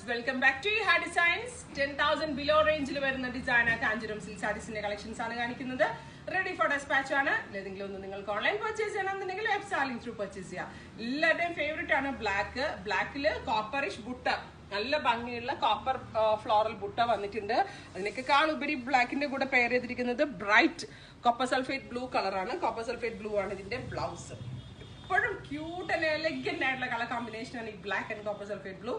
Welcome back to ഹാ designs. 10,000 below റേഞ്ചിൽ വരുന്ന ഡിസൈനർ കാഞ്ചീപുരം സിൽക്ക് സാരീസിന്റെ കളക്ഷൻസ് ആണ് കാണിക്കുന്നത്. റെഡി ഫോർ ഡെസ്പാച്ച് ആണ്. ഏതെങ്കിലും ഒന്ന് നിങ്ങൾക്ക് ഓൺലൈൻ പർച്ചേസ് ചെയ്യണമെന്നുണ്ടെങ്കിൽ വെബ് സാലിംഗ് ത്രൂ പർച്ചേസ് ചെയ്യാം. എല്ലാവരുടെയും ഫേവറേറ്റ് ആണ് ബ്ലാക്ക്. ബ്ലാക്കില് കോപ്പറിഷ് ബുട്ട, നല്ല ഭംഗിയുള്ള കോപ്പർ ഫ്ലോറൽ ബുട്ട വന്നിട്ടുണ്ട്. അതിനേക്കാൾ ഉപരി ബ്ലാക്കിന്റെ കൂടെ പെയർ ചെയ്തിരിക്കുന്നത് ബ്രൈറ്റ് കോപ്പർ സൾഫേറ്റ് ബ്ലൂ കളറാണ്. കോപ്പർ സൾഫേറ്റ് ബ്ലൂ ആണ് ഇതിന്റെ ബ്ലൗസ്. എപ്പോഴും ക്യൂട്ട് ആൻഡ് എലഗന്റ് ആയിട്ടുള്ള കളർ കോമ്പിനേഷൻ ആണ് ഈ black and copper sulphate blue.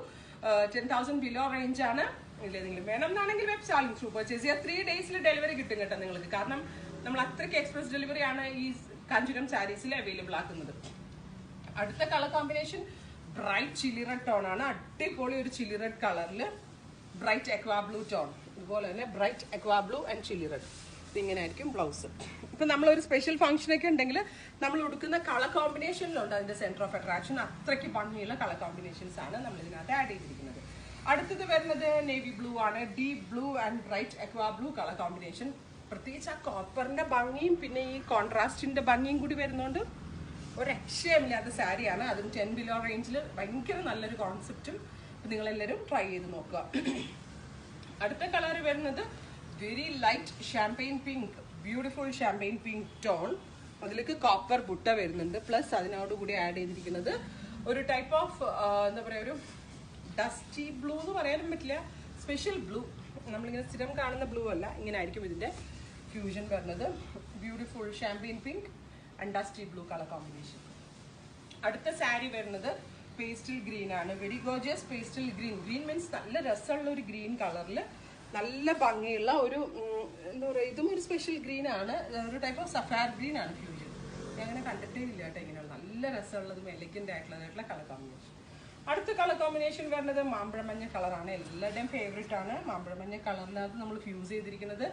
10,000 below range ആണ്. ഇല്ലെങ്കിലും വേണം എന്നാണെങ്കിൽ വെബ് സാലിംഗ് ത്രൂ പർച്ചേസ് ചെയ്യുക. 3 days ഡെലിവറി കിട്ടും കേട്ടോ നിങ്ങൾക്ക്. കാരണം നമ്മൾ അത്രയ്ക്ക് എക്സ്പ്രസ് ഡെലിവറി ആണ് ഈ കാഞ്ചീപുരം സാരീസിൽ അവൈലബിൾ ആക്കുന്നത്. അടുത്ത colour combination bright chilli red tone ആണ്. അടിപൊളി ഒരു ചില്ലി റെഡ് കളറിൽ ബ്രൈറ്റ് എക്വാ ബ്ലൂ ടോൺ. ഇതുപോലെ തന്നെ bright aqua blue and chilli red. ഇതിങ്ങനെ ആയിരിക്കും ബ്ലൗസ്. ഇപ്പം നമ്മളൊരു സ്പെഷ്യൽ ഫംഗ്ഷനൊക്കെ ഉണ്ടെങ്കിൽ നമ്മൾ കൊടുക്കുന്ന കളർ കോമ്പിനേഷനിലുണ്ട് അതിന്റെ സെന്റർ ഓഫ് അട്രാക്ഷൻ. അത്രയ്ക്ക് ഭംഗിയുള്ള കളർ കോമ്പിനേഷൻസ് ആണ് നമ്മൾ ഇതിനകത്ത് ആഡ് ചെയ്തിരിക്കുന്നത്. അടുത്തത് വരുന്നത് നേവി ബ്ലൂ ആണ്. Deep blue and bright aqua blue colour combination. പ്രത്യേകിച്ച് ആ കോപ്പറിന്റെ ഭംഗിയും പിന്നെ ഈ കോൺട്രാസ്റ്റിന്റെ ഭംഗിയും കൂടി വരുന്നതുകൊണ്ട് ഒരു രക്ഷയില്ലാത്ത സാരിയാണ്. അതും 10 ബിലോ റേഞ്ചിൽ ഭയങ്കര നല്ലൊരു കോൺസെപ്റ്റും. നിങ്ങളെല്ലാവരും ട്രൈ ചെയ്ത് നോക്കുക. അടുത്ത കളർ വരുന്നത് very light champagne pink, beautiful champagne pink tone. അതിലേക്ക് കോപ്പർ ബുട്ട വരുന്നുണ്ട്. പ്ലസ് അതിനോടുകൂടി ആഡ് ചെയ്തിരിക്കുന്നത് ഒരു ടൈപ്പ് ഓഫ് എന്താ പറയുക, ഒരു ഡസ്റ്റി ബ്ലൂ എന്ന് പറയാനും പറ്റില്ല, സ്പെഷ്യൽ ബ്ലൂ. നമ്മളിങ്ങനെ സ്ഥിരം കാണുന്ന ബ്ലൂ അല്ല, ഇങ്ങനെ ആയിരിക്കും ഇതിന്റെ ഫ്യൂഷൻ വരുന്നത്. Beautiful champagne pink and dusty blue colour combination. അടുത്ത സാരി വരുന്നത് പേസ്റ്റൽ ഗ്രീൻ ആണ്. Very gorgeous pastel green. Green means നല്ല രസമുള്ള ഒരു ഗ്രീൻ കളറിൽ നല്ല ഭംഗിയുള്ള ഒരു എന്താ പറയുക, ഇതും ഒരു സ്പെഷ്യൽ ഗ്രീൻ ആണ്. ഒരു ടൈപ്പ് ഓഫ് സഫാർ ഗ്രീൻ ആണ് ഫ്യൂഷൻ. ഞാൻ അങ്ങനെ കണ്ടിട്ടേ ഇല്ല കേട്ടോ. ഇങ്ങനെയുള്ള നല്ല രസമുള്ളതും എലഗന്റ് ആയിട്ടുള്ളതായിട്ടുള്ള കളർ കോമ്പിനേഷൻ. അടുത്ത കളർ കോമ്പിനേഷൻ വരുന്നത് മാമ്പഴമഞ്ഞ കളറാണ്. എല്ലാവരുടെയും ഫേവറേറ്റ് ആണ്. മാമ്പഴമഞ്ഞ കളറിനകത്ത് നമ്മൾ ഫ്യൂസ് ചെയ്തിരിക്കുന്നത്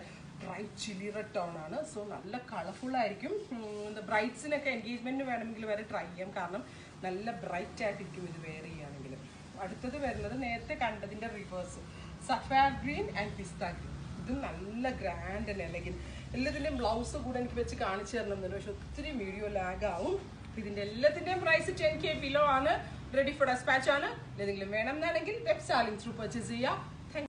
ബ്രൈറ്റ് ചില്ലി റെഡ് ടോൺ ആണ്. സോ നല്ല കളർഫുൾ ആയിരിക്കും. ബ്രൈറ്റ്സിനൊക്കെ എൻഗേജ്മെന്റിന് വേണമെങ്കിൽ വരെ ട്രൈ ചെയ്യാം. കാരണം നല്ല ബ്രൈറ്റ് ആയിട്ടിരിക്കും ഇത് വെയർ ചെയ്യുകയാണെങ്കിൽ. അടുത്തത് വരുന്നത് നേരത്തെ കണ്ടതിന്റെ റിവേഴ്സ്, സഫാർ ഗ്രീൻ ആൻഡ് പിസ്ത ഗ്രീൻ. ഇത് നല്ല ഗ്രാൻഡ് ആൻഡ് എലഗന്റ്. എല്ലാത്തിൻ്റെയും ബ്ലൗസ് കൂടെ എനിക്ക് വെച്ച് കാണിച്ചു തരണമെന്നുണ്ട്. പക്ഷെ ഒത്തിരി വീഡിയോ ലാഗ് ആവും. ഇതിന്റെ എല്ലാത്തിന്റെയും പ്രൈസ് 10K ബിലോ ആണ്. റെഡി ഫോർ ഡെസ്പാച്ച് ആണ്. ഏതെങ്കിലും വേണം എന്നാണെങ്കിൽ വെബ് സാലിംഗ് ത്രൂ പർച്ചേസ് ചെയ്യാം.